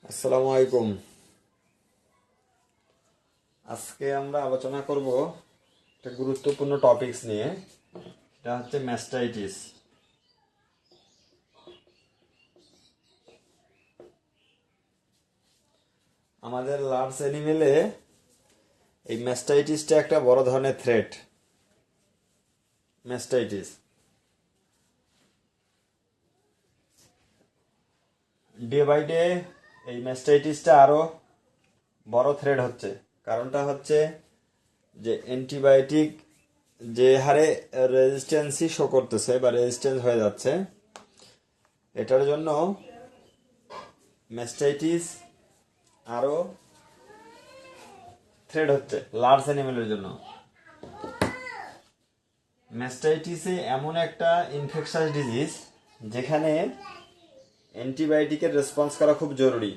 আসসালামু আলাইকুম। আজকে আমরা আলোচনা করব একটা গুরুত্বপূর্ণ টপিকস নিয়ে। এটা হচ্ছে ম্যাস্টাইটিস। আমাদের লার্জ অ্যানিমেলে এই ম্যাস্টাইটিসটা একটা বড় ধরনের threat. Mastitis day by day এই ম্যাস্টাইটিসটা আরো বড় থ্রেট হচ্ছে। কারণটা হচ্ছে যে অ্যান্টিবায়োটিক যে হারে রেজিস্ট্যান্সই শো করতেছে বা রেজিস্ট্যান্স হয়ে যাচ্ছে, এটার জন্য ম্যাস্টাইটিস আরো থ্রেড হচ্ছে লার্জ অ্যানিমেলের জন্য। ম্যাস্টাইটিসে এমন একটা ইনফেকশাস ডিজিজ যেখানে অ্যান্টিবায়োটিকের রেসপন্স করা খুব জরুরি।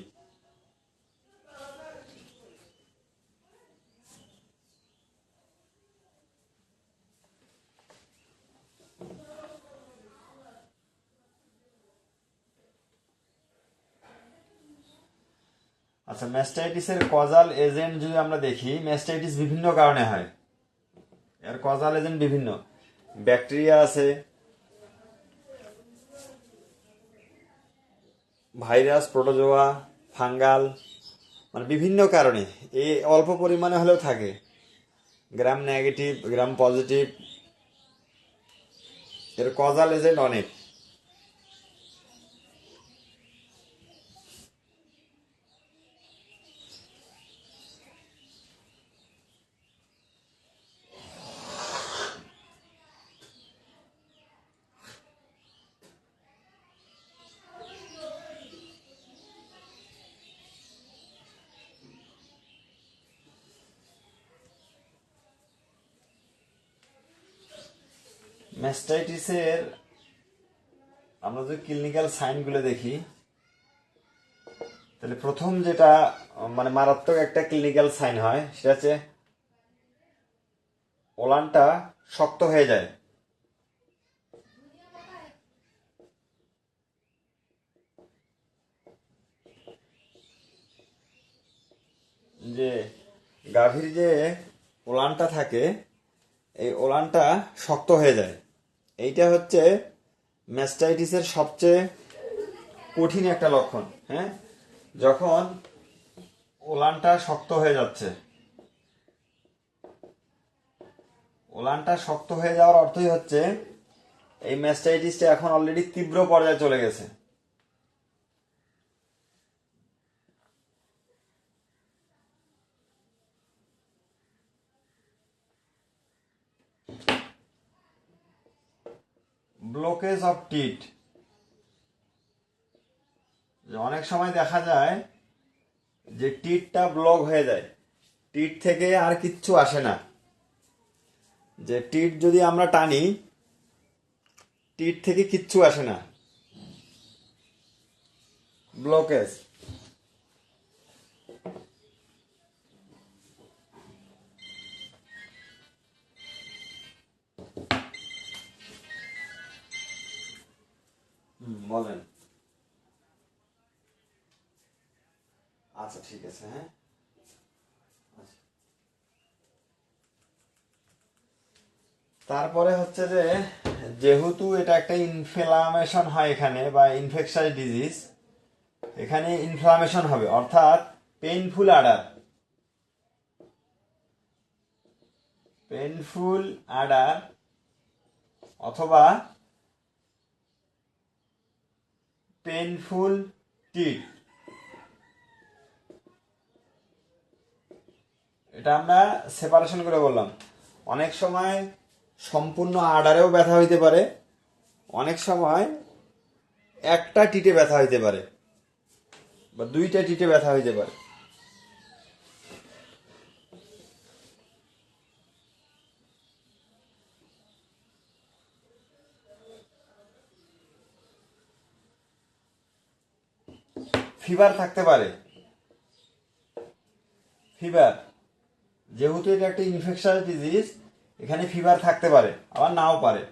আচ্ছা, ম্যাস্টাইটিসের কজাল এজেন্ট যদি আমরা দেখি, ম্যাস্টাইটিস বিভিন্ন কারণে হয়। এর কজাল এজেন্ট বিভিন্ন, ব্যাকটেরিয়া আছে, ভাইরাস, প্রোটোজোয়া, ফাঙ্গাল, মানে বিভিন্ন কারণে। এই অল্প পরিমাণে হলেও থাকে, গ্রাম নেগেটিভ, গ্রাম পজিটিভ। এর কজাল এজেন্ট অনেক। ম্যাস্টাইটিসের আমরা যদি ক্লিনিক্যাল সাইনগুলো দেখি, তাহলে প্রথম যেটা মানে মারাত্মক একটা ক্লিনিক্যাল সাইন হয় সেটা হচ্ছে ওলানটা শক্ত হয়ে যায়। যে গাভীর যে ওলানটা থাকে, এই ওলানটা শক্ত হয়ে যায়। এইটা হচ্ছে ম্যাস্টাইটিসের সবচেয়ে কঠিন একটা লক্ষণ। হ্যাঁ, যখন ওলানটা শক্ত হয়ে যাচ্ছে, ওলানটা শক্ত হয়ে যাওয়ার অর্থই হচ্ছে এই ম্যাস্টাইটিসটা এখন অলরেডি তীব্র পর্যায়ে চলে গেছে। ব্লকেজ অফ টিট, অনেক সময় দেখা যায় যে টিটটা ব্লক হয়ে যায়, টিট থেকে আর কিচ্ছু আসে না। যে টিট যদি আমরা টানি, টিট থেকে কিচ্ছু আসে না, ব্লকেজ। বলেন। আচ্ছা, ঠিক আছে। হ্যাঁ, আচ্ছা। তারপরে হচ্ছে যে যেহেতু এটা একটা ইনফ্লামেশন হয় এখানে, বা ইনফেকশাস ডিজিজ, এখানে ইনফ্লামেশন হবে, অর্থাৎ পেইনফুল আডার। পেইনফুল আডার অথবা পেইনফুল টিট, এটা আমরা সেপারেশন করে বললাম। অনেক সময় সম্পূর্ণ আডারেও ব্যথা হইতে পারে, অনেক সময় একটা টিটে ব্যথা হইতে পারে, বা দুইটা টিটে ব্যথা হইতে পারে। ফিভার থাকতে পারে। ফিভার, যেহেতু এটা একটা ইনফেকশাস ডিজিজ, এখানে ফিভার থাকতে পারে, আবার নাও পারে।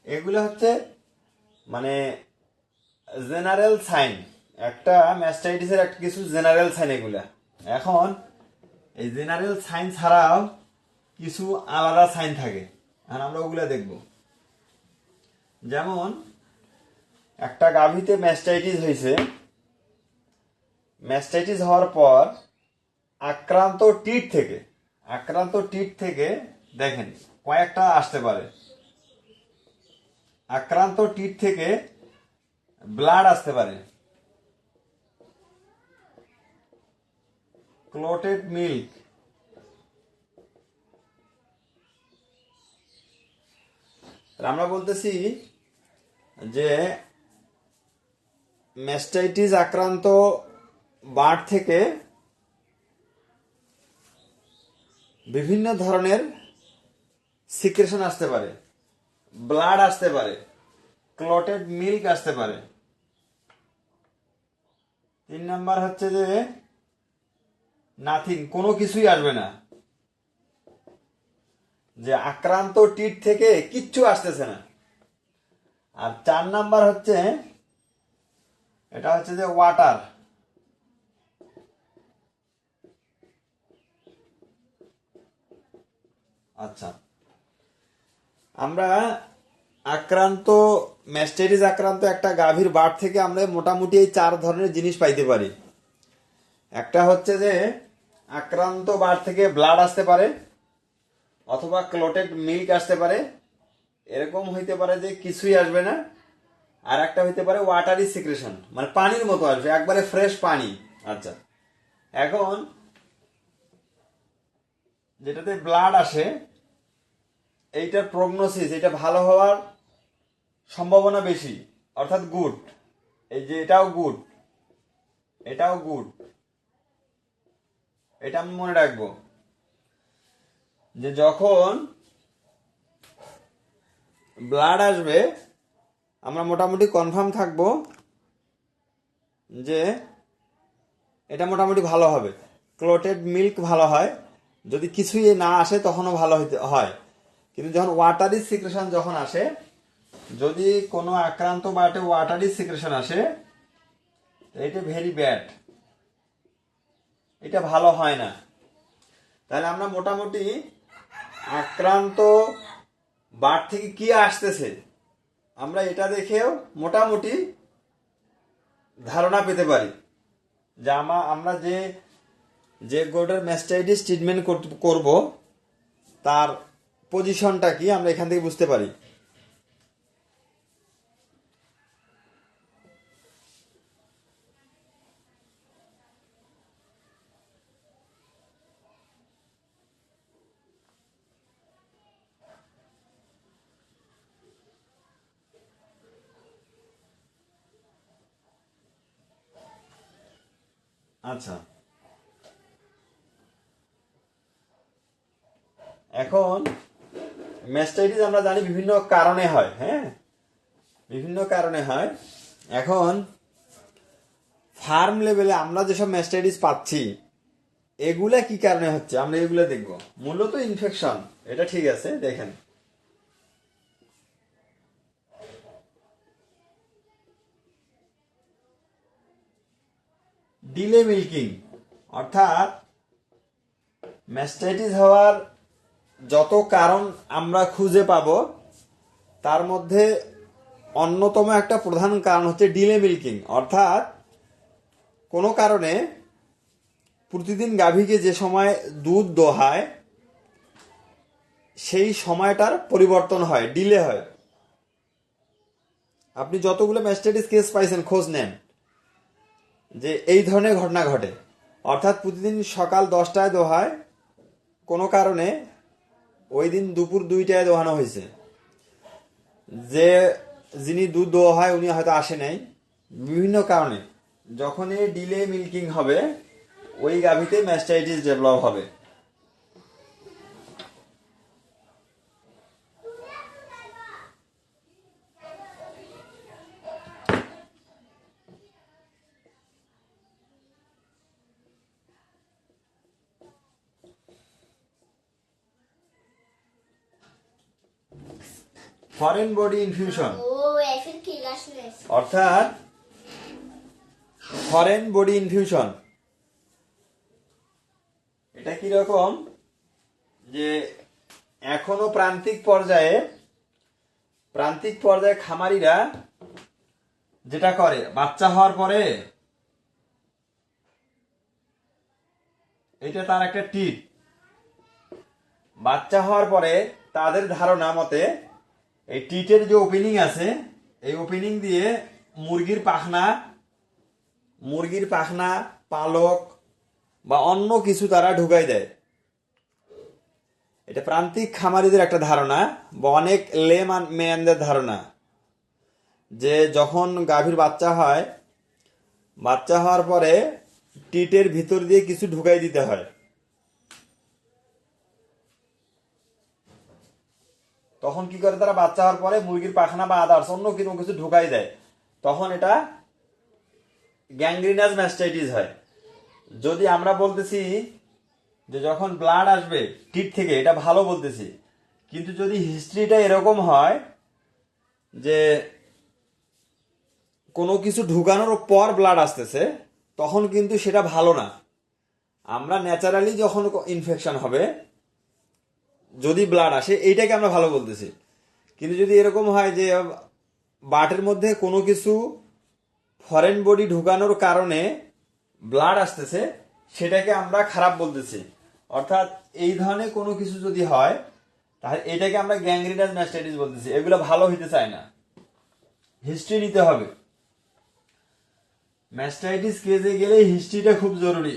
এগুলো হচ্ছে মানে জেনারেল সাইন একটা ম্যাস্টাইটিসের একটা কিছু জেনারেল সাইন এগুলা। এখন এই জেনারেল সাইন ছাড়াও কিছু আলাদা সাইন থাকে, আর আমরা ওগুলা দেখব। যেমন একটা গাভীতে ম্যাস্টাইটিস হয়েছে, ম্যাস্টাইটিস হওয়ার পর আক্রান্ত টিট থেকে দেখেন কয়েকটা আসতে পারে। আক্রান্ত টিট থেকে ব্লাড আসতে পারে, ক্লোটেড মিল্ক, আমরা বলতেছি যে ম্যাস্টাইটিস আক্রান্ত বার্ড থেকে বিভিন্ন ধরনের সিক্রেশন আসতে পারে, ব্লাড আসতে পারে, ক্লটেড মিল্ক আসতে পারে। 3 নাম্বার হচ্ছে যে নাথিং, কোনো কিছুই আসবে না, যে আক্রান্ত টিট থেকে কিচ্ছু আসতেছে না। আর 4 নাম্বার হচ্ছে এটা হচ্ছে যে ওয়াটার, আচ্ছা আমরা ম্যাস্টাইটিস আক্রান্ত একটা গাভীর বাট থেকে আমরা মোটামুটি এই 4 ধরনের জিনিস পাইতে পারি। একটা হচ্ছে যে আক্রান্ত বাট থেকে ব্লাড আসতে পারে, অথবা ক্লোটেড মিল্ক আসতে পারে, এরকম হইতে পারে যে কিছুই আসবে না। আর একটা হইতে পারে ওয়াটারি সিক্রেশন, মানে পানির মতো আসবে, একবারে ফ্রেশ পানি। আচ্ছা, এখন যেটাতে ব্লাড আসে এইটার প্রগনোসিস, এটা ভালো হওয়ার সম্ভাবনা বেশি, অর্থাৎ গুড। এই যে এটাও গুড, এটাও গুড, এটা আমি মনে রাখবো যে যখন ব্লাড আসবে আমরা মোটামুটি কনফার্ম থাকবো যে এটা মোটামুটি ভালো হবে। ক্লোটেড মিল্ক ভালো হয়, যদি কিছুই না আসে তখনও ভালো হয়। কিন্তু যখন ওয়াটারি সিক্রেশন যখন আসে, যদি কোনো আক্রান্ত বাটে ওয়াটারি সিক্রেশন আসে, এটা ভেরি ব্যাড, এটা ভালো হয় না। তাহলে আমরা মোটামুটি আক্রান্ত বাট থেকে কি আসতেছে আমরা এটা দেখেও মোটামুটি ধারণা পেতে পারি যে আমরা যে গোটের ম্যাস্টাইটিস ট্রিটমেন্ট করব তার পজিশনটা কি আমরা এখান থেকে বুঝতে পারি। আচ্ছা, এখন ম্যাস্টাইটিস আমরা জানি বিভিন্ন কারণে হয়, হ্যাঁ, বিভিন্ন কারণে হয়। এখন ফার্ম লেভেলে আমরা যেসব ম্যাস্টাইটিস পাচ্ছি এগুলা কি কারণে হচ্ছে আমরা এগুলা দেখব। মূলত ইনফেকশন, এটা ঠিক আছে। দেখেন ডিলে মিল্কিং, অর্থাৎ ম্যাস্টাইটিস হওয়ার যত কারণ আমরা খুঁজে পাব তার মধ্যে অন্যতম একটা প্রধান কারণ হচ্ছে ডিলে মিল্কিং, অর্থাৎ কোনো কারণে প্রতিদিন গাভীকে যে সময় দুধ দোহায় সেই সময়টার পরিবর্তন হয়, ডিলে হয়। আপনি যতগুলো ম্যাস্টাইটিস কেস পাইছেন খোঁজ নেন যে এই ধরনের ঘটনা ঘটে, অর্থাৎ প্রতিদিন সকাল 10টায় দোহায়, কোনো কারণে ওই দিন দুপুর 2টায় দোহানো হয়েছে, যিনি দুধ দোয়া হয় উনি হয়তো আসে নাই বিভিন্ন কারণে। যখনই ডিলে মিল্কিং হবে ওই গাভীতে ম্যাস্টাইটিস ডেভেলপ হবে। ফরেন বডি ইনফিউশন, অর্থাৎ ফরেন বডি ইনফিউশন। এটা কিরকম, যে এখনো প্রান্তিক পর্যায়ে খামারিরা যেটা করে, বাচ্চা হওয়ার পরে এটা তার একটা টিপ। বাচ্চা হওয়ার পরে তাদের ধারণা মতে এই টিটের যে ওপেনিং আছে, এই ওপেনিং দিয়ে মুরগির পাখনা, পালক বা অন্য কিছু তারা ঢুকাই দেয়। এটা প্রান্তিক খামারিদের একটা ধারণা বা অনেক লেম্যানদের ধারণা, যে যখন গাভীর বাচ্চা হয়, বাচ্চা হওয়ার পরে টিটের ভিতর দিয়ে কিছু ঢুকাই দিতে হয়। তখন কি করে, তারা বাচ্চা হওয়ার পরে মুরগির পাখনা বা আদার্স অন্য কিছু ঢুকাই দেয়, তখন এটা গ্যাংগ্রিনাস ম্যাস্টাইটিস হয়। যদি আমরা বলতেছি যে যখন ব্লাড আসবে টিপ থেকে, এটা ভালো বলতেছি, কিন্তু যদি হিস্ট্রিটা এরকম হয় যে কোনো কিছু ঢুকানোর পর ব্লাড আসতেছে, তখন কিন্তু সেটা ভালো না। আমরা ন্যাচারালি যখন ইনফেকশন হবে, যদি ব্লাড আসে, এইটাকে আমরা ভালো বলতেছি। কিন্তু যদি এরকম হয় যে বাটের মধ্যে কোনো কিছু ফরেন বডি ঢুকানোর কারণে ব্লাড আসতেছে, সেটাকে আমরা খারাপ বলতেছি। অর্থাৎ এই ধরনের কোনো কিছু যদি হয়, তাহলে এটাকে আমরা গ্যাংগ্রিনাস ম্যাস্টাইটিস বলতেছি। এগুলো ভালো হইতে চায় না, হিস্ট্রি নিতে হবে। ম্যাস্টাইটিস কেসে গেলে হিস্ট্রিটা খুব জরুরি।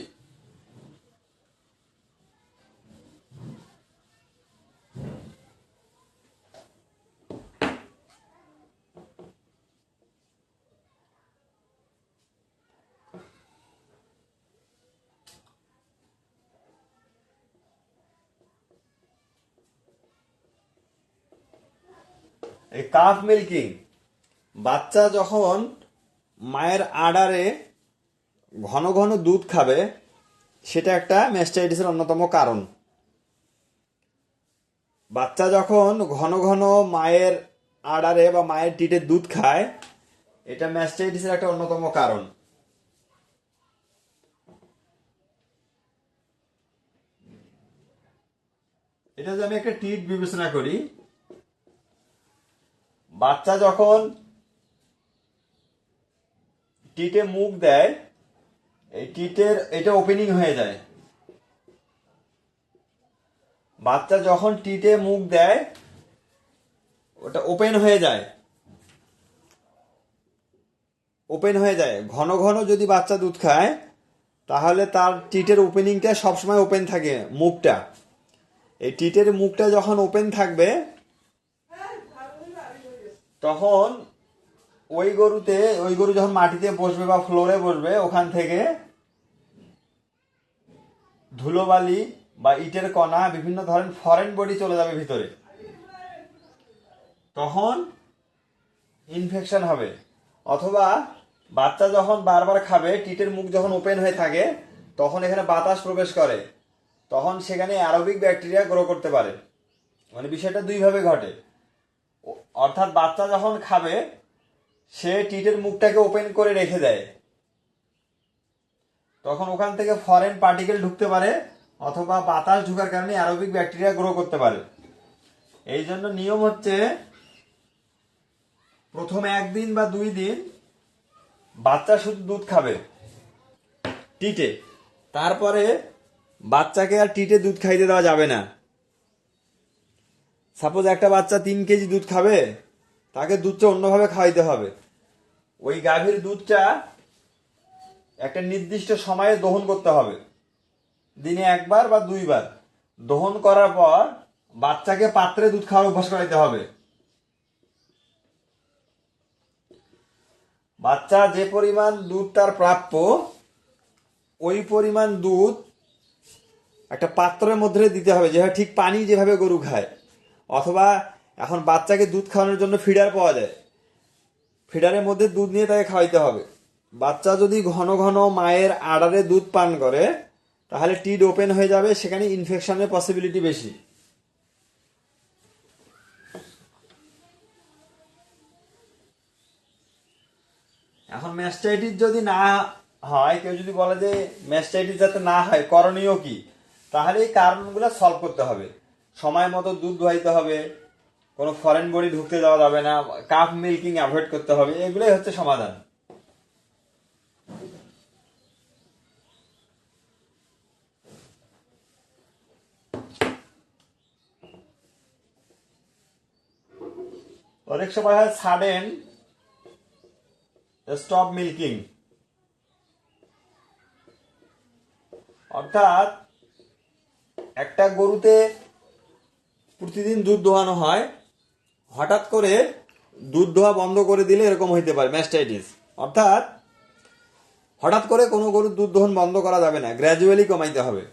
এই কাফ মিল্কিং, বাচ্চা যখন মায়ের আড়ারে ঘন ঘন দুধ খাবে, সেটা একটা ম্যাস্টাইটিসের অন্যতম কারণ। বাচ্চা যখন ঘন ঘন মায়ের আড়ারে বা মায়ের টিটে দুধ খায়, এটা ম্যাস্টাইটিসের একটা অন্যতম কারণ। এটা যদি আমি একটা টিট বিবেচনা করি, বাচ্চা যখন টিটে মুখ দেয়, এই টিটের এটা ওপেনিং হয়ে যায়। বাচ্চা যখন টিটে মুখ দেয়, ওটা ওপেন হয়ে যায়। ঘন ঘন যদি বাচ্চা দুধ খায়, তাহলে তার টিটের ওপেনিংটা সবসময় ওপেন থাকে, মুখটা। এই টিটের মুখটা যখন ওপেন থাকবে, তখন ওই গরু যখন মাটিতে বসবে বা ফ্লোরে বসবে, ওখান থেকে ধুলোবালি বা ইটের কণা, বিভিন্ন ধরনের ফরেন বডি চলে যাবে ভিতরে, তখন ইনফেকশন হবে। অথবা বাচ্চা যখন বারবার খাবে, টিটের মুখ যখন ওপেন হয়ে থাকে, তখন এখানে বাতাস প্রবেশ করে, তখন সেখানে অ্যারোবিক ব্যাকটেরিয়া গ্রো করতে পারে। মানে বিষয়টা দুইভাবে ঘটে। অর্থাৎ বাচ্চা যখন খাবে, সে টিটের মুখটাকে ওপেন করে রেখে দেয়, তখন ওখান থেকে ফরেন পার্টিকেল ঢুকতে পারে, অথবা বাতাস ঢুকার কারণে অ্যারোবিক ব্যাকটেরিয়া গ্রো করতে পারে। এই জন্য নিয়ম হচ্ছে, প্রথম 1 দিন বা 2 দিন বাচ্চা শুধু দুধ খাবে টিটে, তারপরে বাচ্চাকে আর টিটে দুধ খাইতে দেওয়া যাবে না। সাপোজ একটা বাচ্চা 3 কেজি দুধ খাবে, তাকে দুধটা অন্যভাবে খাওয়াইতে হবে। ওই গাভীর দুধটা একটা নির্দিষ্ট সময়ে দহন করতে হবে, দিনে 1 বার বা 2 বার। দহন করার পর বাচ্চাকে পাত্রে দুধ খাওয়ার অভ্যাস করাইতে হবে। বাচ্চা যে পরিমাণ দুধ তার প্রাপ্য, ওই পরিমাণ দুধ একটা পাত্রের মধ্যে দিতে হবে, যেভাবে ঠিক পানি যেভাবে গরু খায়। অথবা এখন বাচ্চাকে দুধ খাওয়ানোর জন্য ফিডার পাওয়া যায়, ফিডারের মধ্যে দুধ নিয়ে তাকে খাওয়াইতে হবে। বাচ্চা যদি ঘন ঘন মায়ের আড়ারে দুধ পান করে, তাহলে টিড ওপেন হয়ে যাবে, সেখানে ইনফেকশনের পসিবিলিটি বেশি। এখন ম্যাস্টাইটিস যদি না হয় কেউ যদি বলে যে ম্যাস্টাইটিস যাতে না হয় করণীয় কি, তাহলে এই কারণগুলো সলভ করতে হবে। সময় মতো দুধ দোহাইতে হবে, কোনো ফরেন বডি ঢুকতে দেওয়া যাবে না, কাপ মিল্কিং অ্যাভয়েড করতে হবে, এগুলোই হচ্ছে সমাধান। অনেক সময় হয় সাডেন স্টপ মিল্কিং, অর্থাৎ একটা গরুতে প্রতিদিন দুধ দোহানো হয়, হঠাৎ করে দুধ দোয়া বন্ধ করে দিলে এরকম হইতে পারে ম্যাস্টাইটিস। অর্থাৎ হঠাৎ করে কোনো গরুর দুধ দোহন বন্ধ করা যাবে না, গ্র্যাজুয়ালি কমাইতে হবে।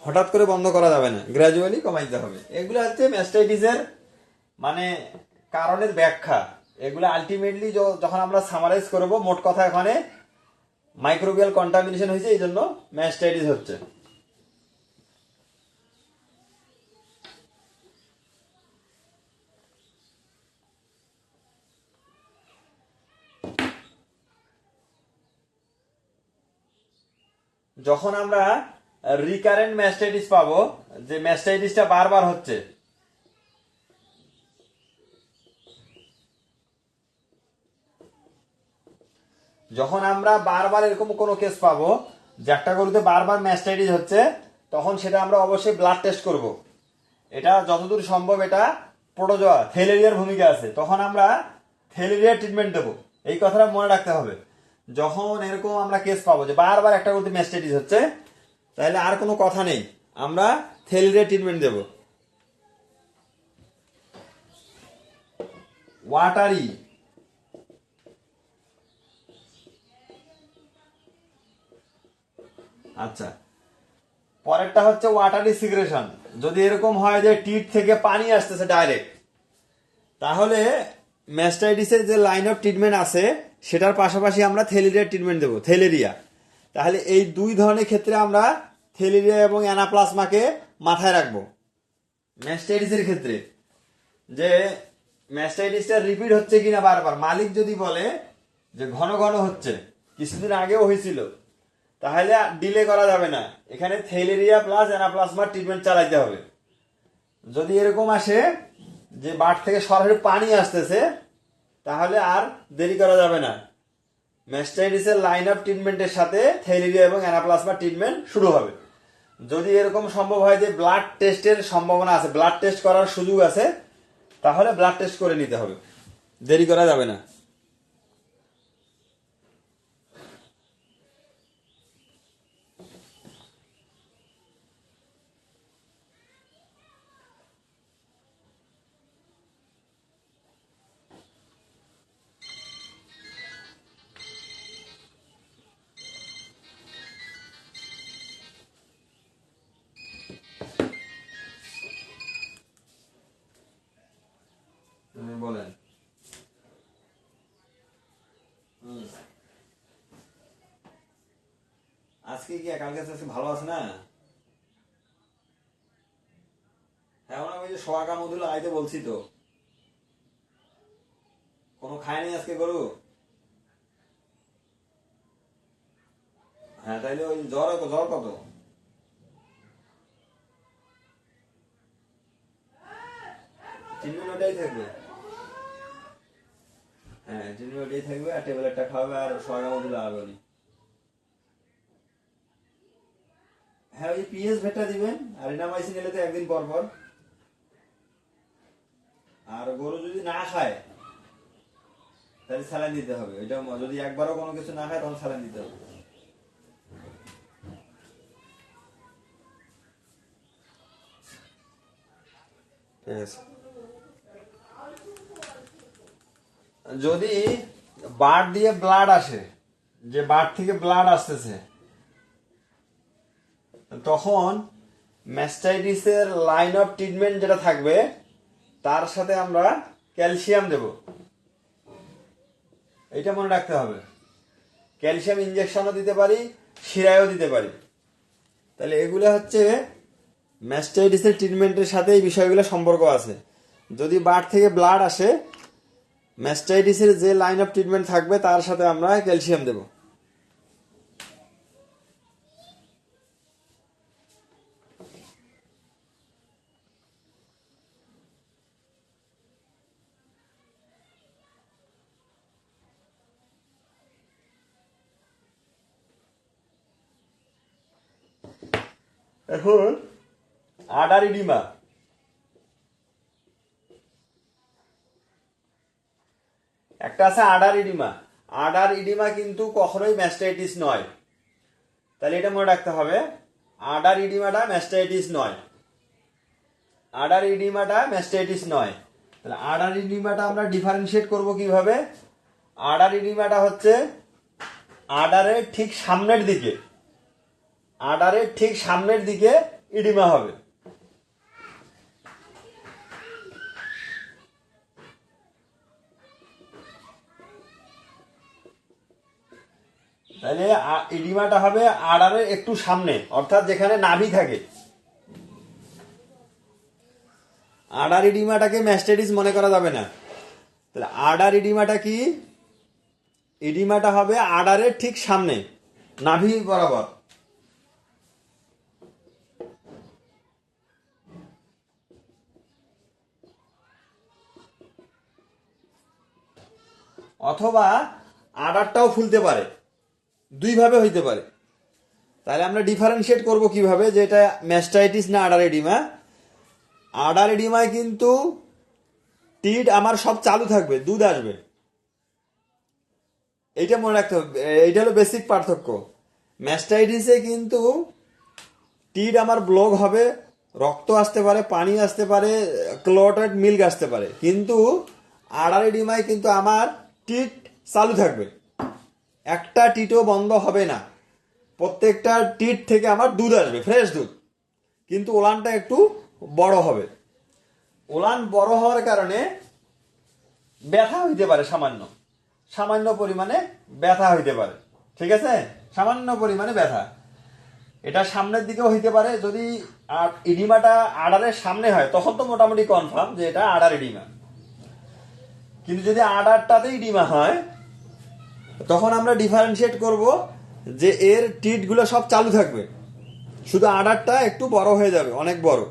হঠাৎ করে বন্ধ করা যাবে না, গ্র্যাজুয়ালি কমাইতে হবে। এগুলো হচ্ছে ম্যাস্টাইটিসের মানে কারণের ব্যাখ্যা। এগুলো আলটিমেটলি যখন আমরা সামারাইজ করব, মোট কথা এখানে মাইক্রোবিয়াল কন্টামিনেশন হয়েছে, এই জন্য ম্যাস্টাইটিস হচ্ছে। যখন আমরা রিকারেন্ট ম্যাস্টাইটিস পাবো, যে ম্যাস্টাইটিসটা বারবার হচ্ছে, যখন আমরা বারবার এরকম কোনো কেস পাবো যে একটা গরুতে বারবার ম্যাস্টাইটিস হচ্ছে, তখন সেটা আমরা অবশ্যই ব্লাড টেস্ট করব। এটা যতদূর সম্ভব এটা প্রোটোজোয়া থেলেরিয়ার ভূমিকা আছে, তখন আমরা থেলেরিয়ার ট্রিটমেন্ট দেবো। এই কথাটা মনে রাখতে হবে। যখন এরকম আমরা কেস পাবো যে বারবার একটা গরুতে ম্যাস্টাইটিস হচ্ছে, তাহলে আর কোনো কথা নেই, আমরা থেলেরিয়ার ট্রিটমেন্ট দেব। ওয়াটারি, আচ্ছা, পরেরটা হচ্ছে ওয়াটারি সিক্রেশন। যদি এরকম হয় যে টিট থেকে পানি আসতেছে ডাইরেক্ট, তাহলে ম্যাস্টাইটিসের যে লাইন অফ ট্রিটমেন্ট আছে সেটার পাশাপাশি আমরা থেলেরিয়ার ট্রিটমেন্ট দেবো, থেলেরিয়া। তাহলে এই দুই ধরনের ক্ষেত্রে আমরা থেলেরিয়া এবং অ্যানাপ্লাজমাকে মাথায় রাখবো। ম্যাস্টাইটিসের ক্ষেত্রে যে ম্যাস্টাইটিসটা রিপিট হচ্ছে কিনা বারবার, মালিক যদি বলে যে ঘন ঘন হচ্ছে, কিছুদিন আগেও হয়েছিল, তাহলে ডিলে করা যাবে না, এখানে থেলেরিয়া প্লাস অ্যানাপ্লাজমার ট্রিটমেন্ট চালাইতে হবে। যদি এরকম আসে যে বাট থেকে সরাসরি পানি আসতেছে, তাহলে আর দেরি করা যাবে না, ম্যাস্টাইটিসের লাইন অফ ট্রিটমেন্টের সাথে থেলেরিয়া এবং অ্যানাপ্লাজমা ট্রিটমেন্ট শুরু হবে। যদি এরকম সম্ভব হয় যে ব্লাড টেস্টের সম্ভাবনা আছে, ব্লাড টেস্ট করার সুযোগ আছে, তাহলে ব্লাড টেস্ট করে নিতে হবে, দেরি করা যাবে না। বলেন। আজকে কি কালকে আজকে ভালো আছে না? হ্যাঁ, আমরা ওই যে সোহাগা মধুলা আইতে বলছি তো, কোনো খায়নি আজকে গরু। হ্যাঁ, তাইলে ওই জ্বর জ্বর কত? ট্রিটমেন্ট ওটাই থাকবে। হ্যাঁ, ট্রিটমেন্ট ওটাই থাকবে, আর ট্যাবলেটটা খাওয়াবে আর সোহাগা মধুলা লাগাবে। হ্যাঁ, ওই পিএস ভেটটা দিবেন, আর রিনামাইসিন এলে তো একদিন পর পর। আর গরু যদি না খায় তাহলে স্যালাইন দিতে হবে। ওইটা যদি একবারও কোনো কিছু না খায় তখন স্যালাইন দিতে হবে। ঠিক আছে। যদি বাট দিয়ে ব্লাড আসে, যে বাট থেকে ব্লাড আসতেছে, তখন ম্যাস্টাইটিসের লাইন অফ ট্রিটমেন্ট যেটা থাকবে তার সাথে আমরা ক্যালসিয়াম দেব, এটা মনে রাখতে হবে। ক্যালসিয়াম ইনজেকশনও দিতে পারি, শিরায়ও দিতে পারি। তাহলে এগুলো হচ্ছে ম্যাস্টাইটিসের ট্রিটমেন্টের সাথে এই বিষয়গুলো সম্পর্ক আছে। যদি বাট থেকে ব্লাড আসে, ম্যাস্টাইটিসের যে লাইন অফ ট্রিটমেন্ট থাকবে তার সাথে আমরা ক্যালসিয়াম দেব। এখন আডার ইডিমা, একটা আছে আডার ইডিমা। আডার ইডিমা কিন্তু কখনোই ম্যাস্টাইটিস নয়, তাহলে এটা মনে রাখতে হবে, আডার ইডিমাটা ম্যাস্টাইটিস নয়, আডার ইডিমাটা ম্যাস্টাইটিস নয়। তাহলে আডার ইডিমাটা আমরা ডিফারেন্সিয়েট করব কিভাবে? আডার ইডিমাটা হচ্ছে আডারের ঠিক সামনের দিকে, আডারের ঠিক সামনের দিকে ইডিমা হবে। তাহলে ইডিমাটা হবে আডারের একটু সামনে, অর্থাৎ যেখানে নাভি থাকে। আডার ইডিমাটাকে ম্যাস্টাইটিস মনে করা যাবে না। তাহলে আডার ইডিমাটা কি? ইডিমাটা হবে আডারের ঠিক সামনে, নাভি বরাবর। অথবা আডারটাও ফুলতে পারে, দুইভাবে হইতে পারে। তাহলে আমরা ডিফারেন্সিয়েট করব কিভাবে যে এটা ম্যাস্টাইটিস না আডার এডিমা? আডার এডিমায় কিন্তু টিট আমার সব চালু থাকবে, দুধ আসবে, এইটা মনে রাখতে হবে। এইটা হলো বেসিক পার্থক্য। ম্যাস্টাইটিসে কিন্তু টিট আমার ব্লক হবে, রক্ত আসতে পারে, পানি আসতে পারে, ক্লোটেড মিল্ক আসতে পারে, কিন্তু আডার এডিমায় কিন্তু আমার টিট চালু থাকবে, একটা টিটও বন্ধ হবে না, প্রত্যেকটা টিট থেকে আমার দুধ আসবে, ফ্রেশ দুধ, কিন্তু ওলানটা একটু বড় হবে। ওলান বড় হওয়ার কারণে ব্যথা হইতে পারে, সামান্য সামান্য পরিমাণে ব্যথা হইতে পারে, ঠিক আছে, সামান্য পরিমাণে ব্যথা। এটা সামনের দিকেও হইতে পারে, যদি ইডিমাটা আডারের সামনে হয় তখন তো মোটামুটি কনফার্ম যে এটা আডার ইডিমা। কিন্তু যদি আডারটাতে ইডিমা হয় তখন আমরা ডিফারেন্সিয়েট করব যে এর টিটগুলো সব চালু থাকবে, শুধু আডারটা একটু বড় হয়ে যাবে, অনেক বড়,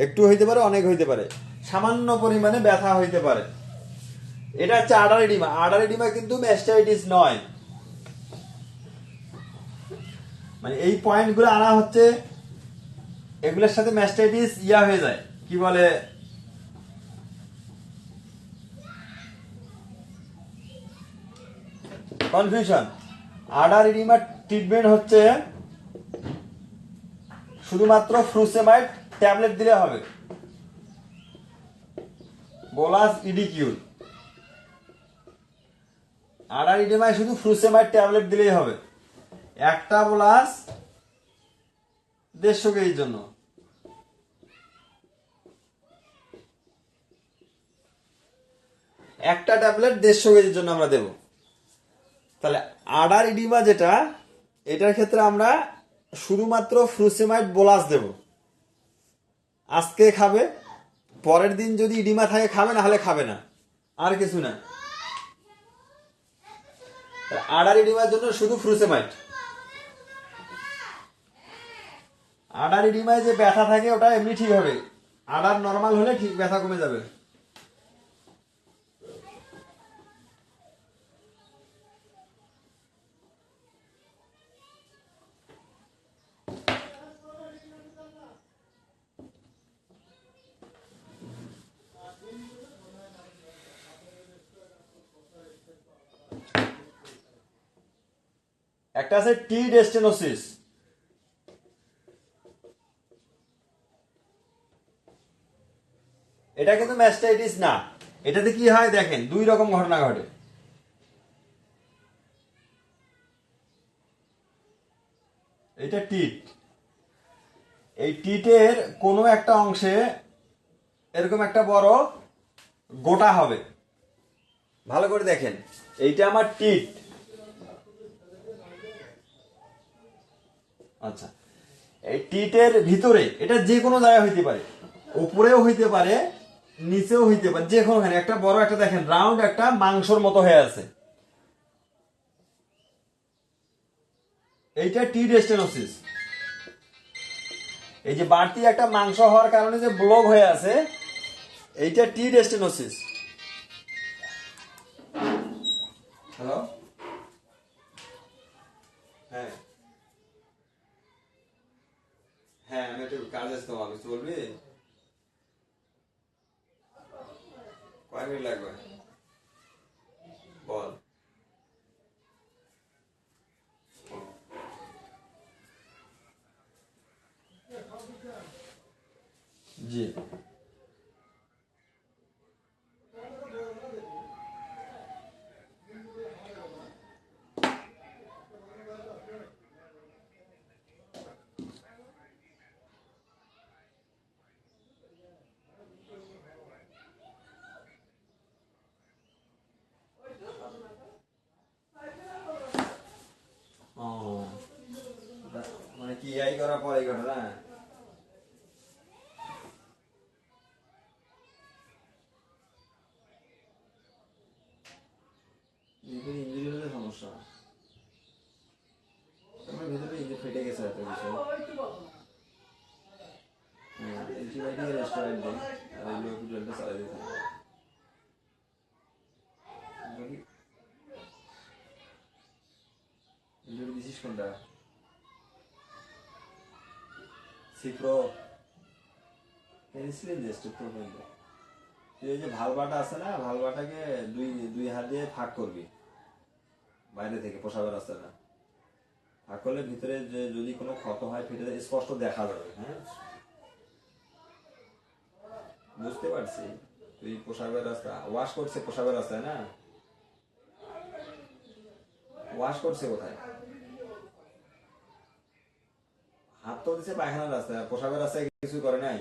একটু হইতে পারে, অনেক হইতে পারে, সামান্য পরিমাণে ব্যথা হইতে পারে। এটা হচ্ছে আডার এডিমা। আডার এডিমা কিন্তু ম্যাস্টাইটিস নয়। মানে এই পয়েন্টগুলো আনা হচ্ছে, এগুলোর সাথে ম্যাস্টাইটিস হয়ে যায়, কি বলে, কনফিউশন। আডার এডিমার ট্রিটমেন্ট হচ্ছে শুধুমাত্র ফ্রুসেমাইড ট্যাবলেট দিলে হবে, বোলাস ইডিকিউল। আডার ইডিমায় শুধু ফ্রুসেমাইড ট্যাবলেট দিলেই হবে, একটা বোলাস 150 কেজির জন্য। একটা ট্যাবলেট 150 কেজির জন্য আমরা দেব। তাহলে আডার ইডিমা যেটা, এটার ক্ষেত্রে আমরা শুধুমাত্র ফ্রুসেমাইড বোলাস দেব। আজকে খাবে, পরের দিন যদি ইডিমা থাকে খাবে, না হলে খাবে না, আর কিছু না। আডার ইডিমার জন্য শুধু ফ্রুসেমাইড। আডার ইডিমায় যে ব্যথা থাকে ওটা এমনি ঠিক হবে, আডার নর্মাল হলে ঠিক ব্যথা কমে যাবে। একটা আছে টি ডেস্টেনোসিস। এটা কিন্তু ম্যাস্টাইটিস না। এটাতে কি হয় দেখেন, দুই রকম ঘটনা ঘটে। এটা টিট, এই টিটের কোনো একটা অংশে এরকম একটা বড় গোটা হবে, ভালো করে দেখেন, এইটা আমার টিট। আচ্ছা, এই টিটের ভিতরে এটা যে কোনো জায়গায় হইতে পারে, উপরেও হইতে পারে, নিচেও হইতে পারে, যে কোনোখানে একটা বড় একটা দেখেন রাউন্ড একটা মাংসর মতো হয়ে আছে, এইটা টি ডেস্টেনোসিস। এই যে বাড়তি একটা মাংস হওয়ার কারণে যে ব্লক হয়ে আছে, এইটা টি ডেস্টেনোসিস। হ্যালো, হ্যাঁ হ্যাঁ আমি একটু কাজ আছে, তোমার কিছু বলবি? কয় মিনিট লাগবে বল। জি। ও মানে কি আই করার পর এই ঘটনা? ইঞ্জুরি হলে সমস্যা, আমার ভিতরে ইঞ্জুরি ফেটে গেছে একটা বিষয়। হ্যাঁ অ্যান্টিবায়োটিক রেস্টুরেন্ট দেয় আর এগুলো একটু জলটা চালাই দিতে হবে। ইঞ্জুরি দিছিস কোনটা? সিপ্রো, পেনিসিলিন দে, স্টেপ্টোপ্রোন দে। তুই এই যে ভালভাটা আছে না, ভালভাটাকে দুই দুই হাত দিয়ে ফাঁক করবি বাইরে থেকে, প্রসাবের রাস্তাটা ফাঁক করলে ভিতরে যে যদি কোনো ক্ষত হয় ফেটে যায় স্পষ্ট দেখা যাবে। হ্যাঁ বুঝতে পারছি। তুই প্রসাবের রাস্তা ওয়াশ করছে, প্রসাবের রাস্তায় না ওয়াশ করছে কোথায়? হাত তো দিছে পায়খানার রাস্তায়, প্রসাবের রাস্তায় কিছু করে নাই।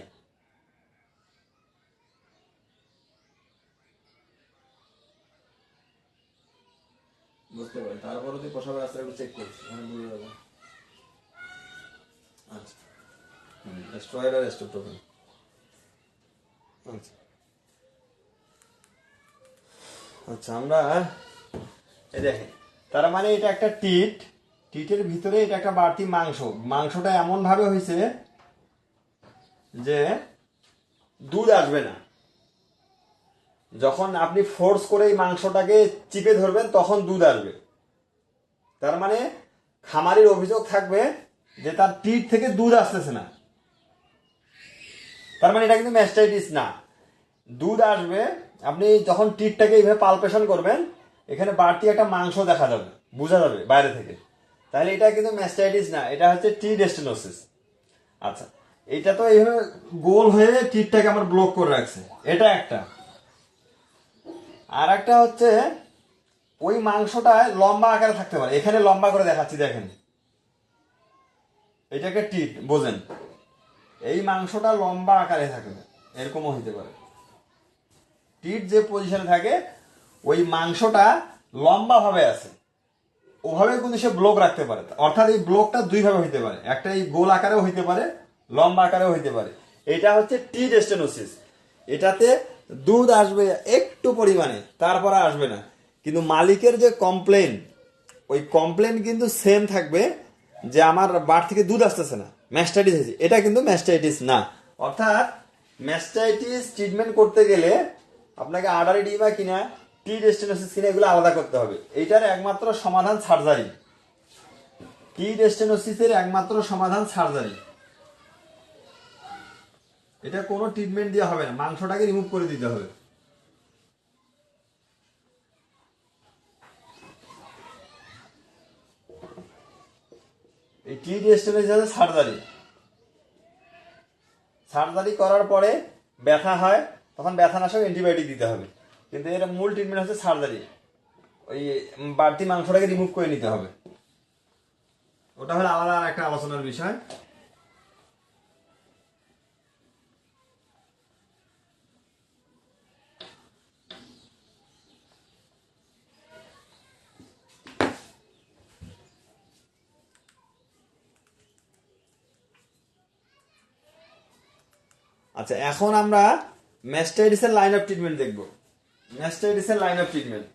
বুঝতে পারি, তারপরে তুই প্রসাবের রাস্তায় একটু চেক করিস, মানে বুঝে যাবে। আচ্ছা স্টেরয়েড আর স্টেপ্টোপ্রোন। আচ্ছা আচ্ছা আমরা এই দেখেন, তার মানে এটা একটা টিট, টিটের ভিতরে এটা একটা বাড়তি মাংস, মাংসটা এমন ভাবে হয়েছে যে দুধ আসবে না। যখন আপনি ফোর্স করে এই মাংসটাকে চিপে ধরবেন তখন দুধ আসবে। তার মানে খামারির অভিযোগ থাকবে যে তার টিট থেকে দুধ আসতেছে না। তার মানে এটা কিন্তু ম্যাস্টাইটিস না, দুধ আসবে। আপনি যখন টিটটাকে এইভাবে পালপেশন করবেন এখানে বাড়তি একটা মাংস দেখা যাবে, বোঝা যাবে বাইরে থেকে, তাহলে এটা কিন্তু ম্যাস্টাইটিস না, এটা হচ্ছে টি ডেস্টিনোসিস। আচ্ছা এটা তো এইভাবে গোল হয়ে টিটটাকে আমার ব্লক করে রাখছে, এটা একটা। আর একটা হচ্ছে ওই মাংসটা লম্বা আকারে থাকতে পারে, এখানে লম্বা করে দেখাচ্ছি দেখেন, এটাকে টিট বোঝেন, এই মাংসটা লম্বা আকারে থাকবে, এরকমও হইতে পারে। টিট যে পজিশনে থাকে ওই মাংসটা লম্বা ভাবে আছে, ওভাবে কিন্তু সে ব্লক রাখতে পারে। অর্থাৎ এই ব্লকটা দুই ভাবে হইতে পারে, একটা এই গোল আকারেও হইতে পারে, লম্বা আকারেও হইতে পারে। এটা হচ্ছে টি ডেস্টেনোসিস। এটাতে দুধ আসবে একটু পরিমাণে, তারপরে আসবে না। কিন্তু মালিকের যে কমপ্লেন, ওই কমপ্লেন কিন্তু সেম থাকবে যে আমার বাট থেকে দুধ আসতেছে না, ম্যাস্টাইটিস হয়েছে। এটা কিন্তু ম্যাস্টাইটিস না। অর্থাৎ ম্যাস্টাইটিস ট্রিটমেন্ট করতে গেলে আপনাকে আর্টারি ডিমা কিনা টি ডেস্টিনোসিস কিনা এগুলো আলাদা করতে হবে। এইটার একমাত্র সমাধান সার্জারি, টি ডেস্টিনোসিসের একমাত্র সমাধান সার্জারি। এটা কোনো ট্রিটমেন্ট দিয়ে হবে না, মাংসটাকে রিমুভ করে দিতে হবে। এই টি ডেস্টিনোসিস সার্জারি, সার্জারি করার পরে ব্যথা হয়, তখন ব্যথা নাশক অ্যান্টিবায়োটিক দিতে হবে। কিন্তু এর মূল ট্রিটমেন্ট হচ্ছে সার্জারি, ওই বাড়তি মাংসটাকে রিমুভ করে নিতে হবে। ওটা হলো আলাদা আর একটা আলোচনার বিষয়। আচ্ছা এখন আমরা ম্যাস্টাইটিসের লাইন অফ ট্রিটমেন্ট দেখব। ম্যাস্টাইটিসের লাইন অফ ট্রিটমেন্ট,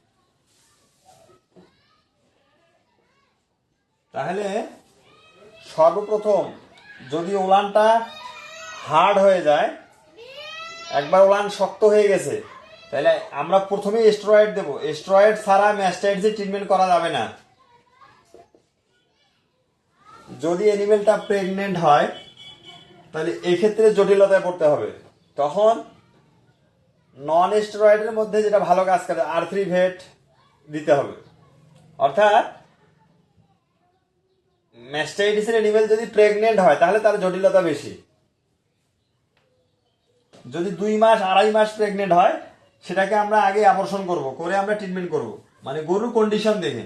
তাহলে সর্বপ্রথম যদি ওলানটা হার্ড হয়ে যায়, একবার ওলান শক্ত হয়ে গেছে, তাহলে আমরা প্রথমে স্টেরয়েড দেবো। স্টেরয়েড ছাড়া ম্যাস্টাইটিসের ট্রিটমেন্ট করা যাবে না। যদি অ্যানিমেলটা প্রেগনেন্ট হয় তাহলে এই ক্ষেত্রে জটিলতায় পড়তে হবে। তখন নন স্টেরয়েডের মধ্যে যেটা ভালো কাজ করে R3 ভেট দিতে হবে। অর্থাৎ ম্যাস্টাইটিসের অ্যানিমেল যদি প্রেগনেন্ট হয় তাহলে তার জটিলতা বেশি। যদি 2 মাস 2.5 মাস প্রেগনেন্ট হয় সেটাকে আমরা আগে অ্যাবর্শন করব, করে আমরা ট্রিটমেন্ট করব, মানে গরুর কন্ডিশন দেখে।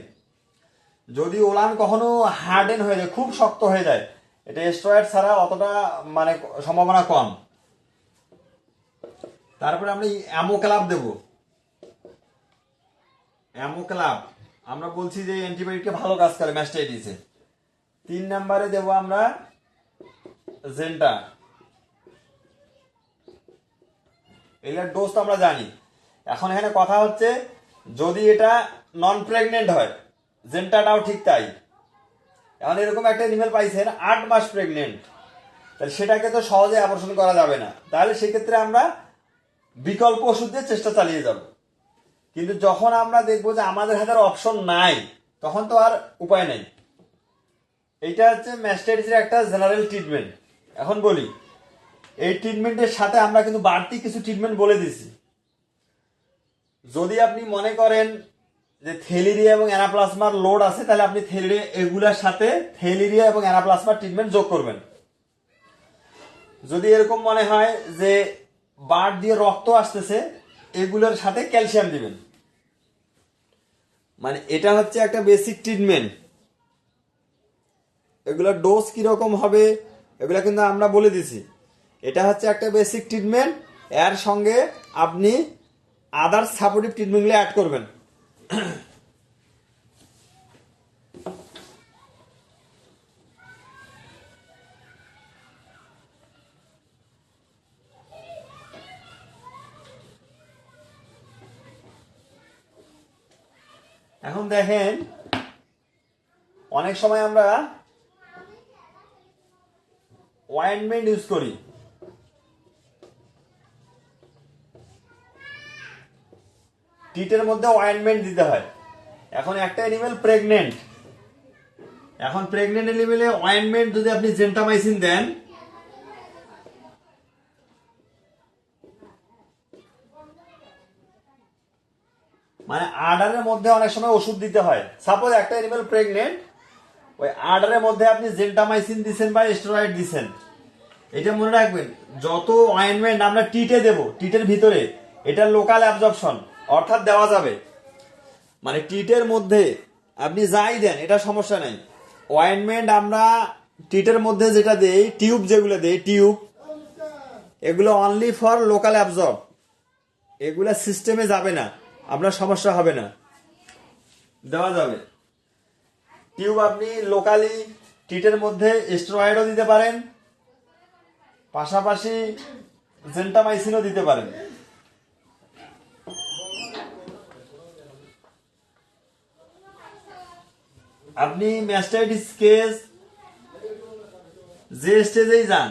যদি ওলান কখনো হার্ডেন হয়ে যায়, খুব শক্ত হয়ে যায়, এটা স্টেরয়েড ছাড়া অতটা মানে সম্ভাবনা কম। তারপরে আমরা অ্যামোক্লাব দেব। অ্যামোক্লাব আমরা বলছি যে অ্যান্টিবায়োটিকটা ভালো কাজ করে ম্যাস্টাইটিসে। 3 নম্বরে দেব আমরা জেন্টা। এগুলোর ডোজ তো আমরা জানি। এখন এখানে কথা হচ্ছে যদি এটা নন প্রেগনেন্ট হয়, জেন্টাটাও ঠিক তাই। এখন এরকম একটা অ্যানিমেল পাইছেন 8 মাস প্রেগনেন্ট, তাহলে সেটাকে তো সহজে অপারেশন করা যাবে না। তাহলে সেক্ষেত্রে আমরা বিকল্প ওষুধ দিয়ে চেষ্টা চালিয়ে যাব। কিন্তু যখন আমরা দেখবো যে আমাদের হাতে অপশন নাই, তখন তো আর উপায় নেই। এইটা হচ্ছে ম্যাস্টাইটিসের একটা জেনারেল ট্রিটমেন্ট। এখন বলি, এই ট্রিটমেন্টের সাথে আমরা কিন্তু বাড়তি কিছু ট্রিটমেন্ট বলে দিছি। যদি আপনি মনে করেন যে থেলিরিয়া এবং অ্যানাপ্লাজমার লোড আছে, তাহলে আপনি থেলিরিয়া এগুলার সাথে থেলিরিয়া এবং অ্যানাপ্লাজমার ট্রিটমেন্ট যোগ করবেন। যদি এরকম মনে হয় যে বাট দিয়ে রক্ত আসতেছে, এগুলোর সাথে ক্যালসিয়াম দিবেন। মানে এটা হচ্ছে একটা বেসিক ট্রিটমেন্ট। এগুলোর ডোজ কিরকম হবে এগুলা কিন্তু আমরা বলে দিছি। এটা হচ্ছে একটা বেসিক ট্রিটমেন্ট, এর সঙ্গে আপনি আদার সাপোর্টিভ ট্রিটমেন্টগুলো অ্যাড করবেন। এখন দেখেন, অনেক সময় আমরা অয়েন্টমেন্ট ইউজ করি। টিটের মধ্যে অয়েন্টমেন্ট দিতে হয়। এখন একটা অ্যানিমেল প্রেগনেন্ট, এখন প্রেগনেন্ট অ্যানিমেলে অয়েন্টমেন্ট যদি আপনি জেন্টামাইসিন দেন, মানে আর্ডারের মধ্যে অনেক সময় ওষুধ দিতে হয়। সাপোজ একটা অ্যানিমেল প্রেগনেন্ট, ওই আর্ডারের মধ্যে আপনি জেন্টামাইসিন দিচ্ছেন বা স্টেরয়েড দিচ্ছেন, এটা মনে রাখবেন। যত অয়েন্টমেন্ট আমরা টিটে দেব, টিটের ভিতরে এটা লোকাল অ্যাবজর্পশন, অর্থাৎ দেওয়া যাবে। মানে টিটের মধ্যে আপনি যাই দেন এটা সমস্যা নাই। অয়েন্টমেন্ট আমরা টিটের মধ্যে যেটা দেই, টিউব যেগুলো দেই, টিউব এগুলো অনলি ফর লোকাল অ্যাবজর্ব, এগুলা সিস্টেমে যাবে না, আপনার সমস্যা হবে না, দেওয়া যাবে। টিউব আপনি লোকালি টিটের মধ্যে স্টেরয়েডও দিতে পারেন, পাশাপাশি জেন্টামাইসিনও দিতে পারেন। আপনি ম্যাস্টাইটিস কেস যে স্টেজেই যান,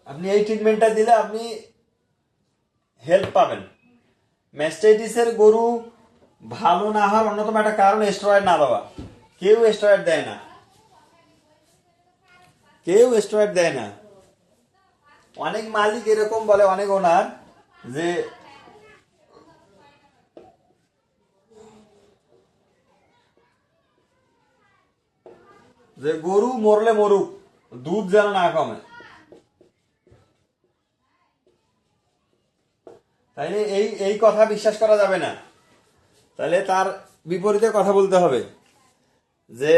আপনি এই ট্রিটমেন্টটা দিলে আপনি হেল্প পাবেন। ম্যাস্টাইটিসের গরু ভালো না হওয়ার অন্যতম একটা কারণ স্টেরয়েড না দেওয়া। কেউ স্টেরয়েড দেয় না, কেউ স্টেরয়েড দেয় না। অনেক মালিক এরকম বলে, অনেক ওনার, যে গরু মরলে মরুক, দুধ যেন না কমে। তাইলে এই এই কথা বিশ্বাস করা যাবে না। তাহলে তার বিপরীতে কথা বলতে হবে যে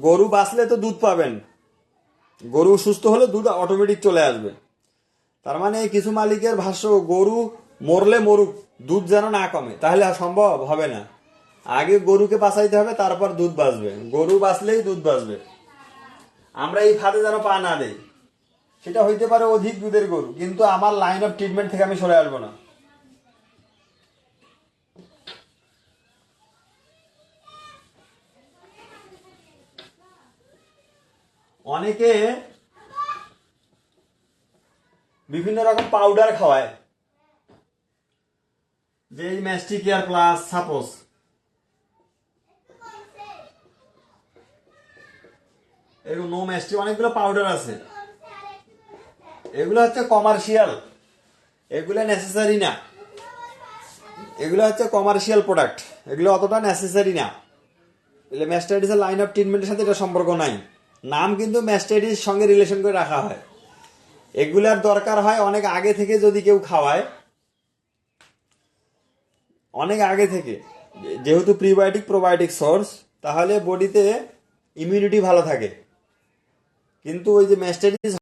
গরু বাঁচলে তো দুধ পাবেন, গরু সুস্থ হলে দুধ অটোমেটিক চলে আসবে। তার মানে কিছু মালিকের ভাষ্য গরু মরলে মরুক, দুধ যেন না কমে, তাহলে সম্ভব হবে না। আগে গরুকে বাঁচাইতে হবে, তারপর দুধ বাঁচবে। গরু বাঁচলেই দুধ বাঁচবে। আমরা এই ফাঁদে যেন পা না দেই। সেটা হইতে পারে অধিক দুধের গরু, কিন্তু আমার লাইন অফ ট্রিটমেন্ট থেকে আমি সরে আসবো না। অনেকে বিভিন্ন রকম পাউডার খাওয়ায়, যে এই ম্যাস্টিকেয়ার প্লাস, সাপোজ এরকম নো ম্যাস্টি, অনেকগুলো পাউডার আছে। এগুলো হচ্ছে কমার্শিয়াল, এগুলো নেসেসারি না। এগুলো হচ্ছে কমার্শিয়াল প্রোডাক্ট, এগুলো অতটা নেসেসারি না। এগুলো ম্যাস্টাইটিসের লাইন অফ ট্রিটমেন্টের সাথে এটা সম্পর্ক নাই। নাম কিন্তু ম্যাস্টাইটিস সঙ্গে রিলেশন করে রাখা হয়। এগুলার দরকার হয় অনেক আগে থেকে, যদি কেউ খাওয়ায় অনেক আগে থেকে, যেহেতু প্রিবায়োটিক প্রোবায়োটিক সোর্স, তাহলে বডিতে ইমিউনিটি ভালো থাকে। কিন্তু ওই যে ম্যাস্টাইটিস,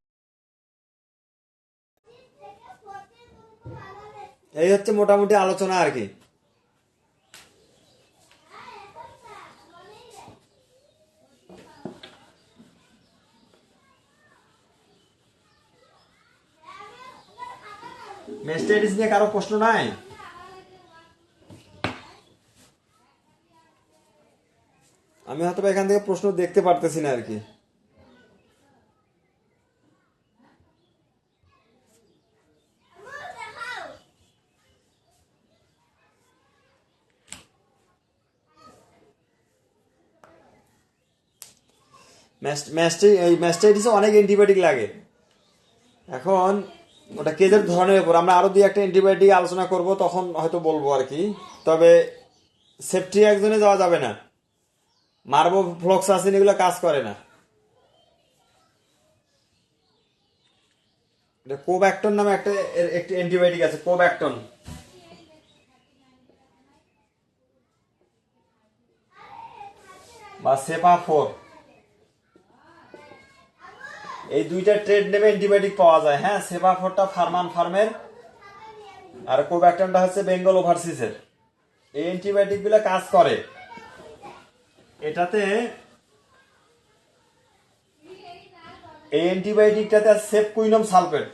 এই হচ্ছে মোটামুটি আলোচনা আর কি। ম্যাস্টাইটিস নিয়ে কারো প্রশ্ন নাই? আমি হয়তো এখান থেকে প্রশ্ন দেখতে পারতেছি না আর কি। ম্যাস্টাইটিসে অনেক অ্যান্টিবায়োটিক লাগে। এখন ওটা কেজের ধরনের উপর, আমরা আরো দুই একটা অ্যান্টিবায়োটিক আলোচনা করব, তখন হয়তো বলবো আর কি। তবে সেফটি একজনে যাওয়া যাবে না, মার্বো ফ্লক্সাসিন এগুলো কাজ করে না। কোব্যাক্টন নামে একটা একটি অ্যান্টিবায়োটিক আছে, কোব্যাক্টন। বা সেফাফোর, এই দুইটা ট্রেড নেমে অ্যান্টিবায়োটিক পাওয়া যায়। হ্যাঁ, সেফাফোরটা ফার্মান ফার্মের, আর কোব্যাক্টনটা হচ্ছে বেঙ্গল ওভারসিসের। এই অ্যান্টিবায়োটিক গুলো কাজ করে। এটাতে, এই অ্যান্টিবায়োটিকটাতে সেফকুইনম সালফেট।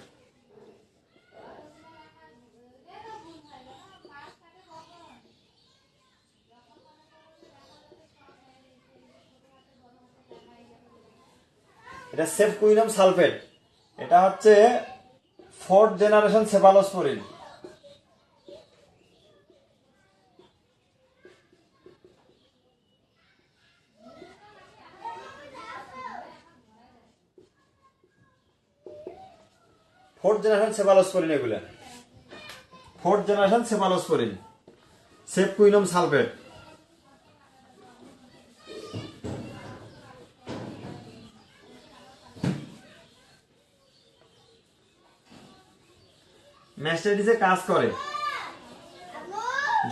এটা সেফকুইনম সালফেট, এটা হচ্ছে 4th generation cephalosporin. Fourth generation cephalosporin, এগুলা 4th জেনারেশন সেফালোস্পোরিন, সেফকুইনম সালফেট। ম্যাস্টাইটিসে কাজ করে।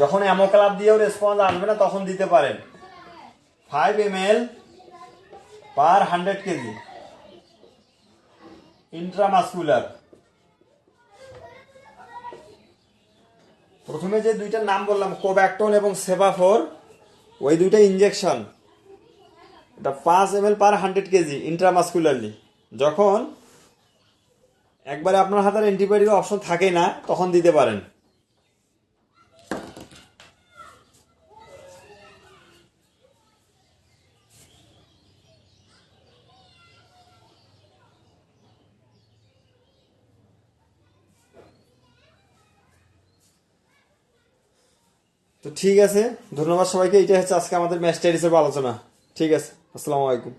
যখন অ্যামোক্লাব দিয়েও রেসপন্স আসবে না, তখন দিতে পারেন 5 ml পার 100 কেজি ইন্ট্রামাসকুলার। প্রথমে যে দুইটা নাম বললাম, কোব্যাক্টন এবং সেফাফোর, ওই দুইটা ইনজেকশন। এটা 5 ml পার 100 কেজি ইন্ট্রামাসকুলারলি। যখন একবারে আপনার হাতের অ্যান্টিবায়োটিক অপশন থাকে না, তখন দিতে পারেন। তো ঠিক আছে, ধন্যবাদ সবাইকে। এটা হচ্ছে আজকে আমাদের ম্যাস্টাইটিসের আলোচনা। ঠিক আছে, আসসালামু আলাইকুম।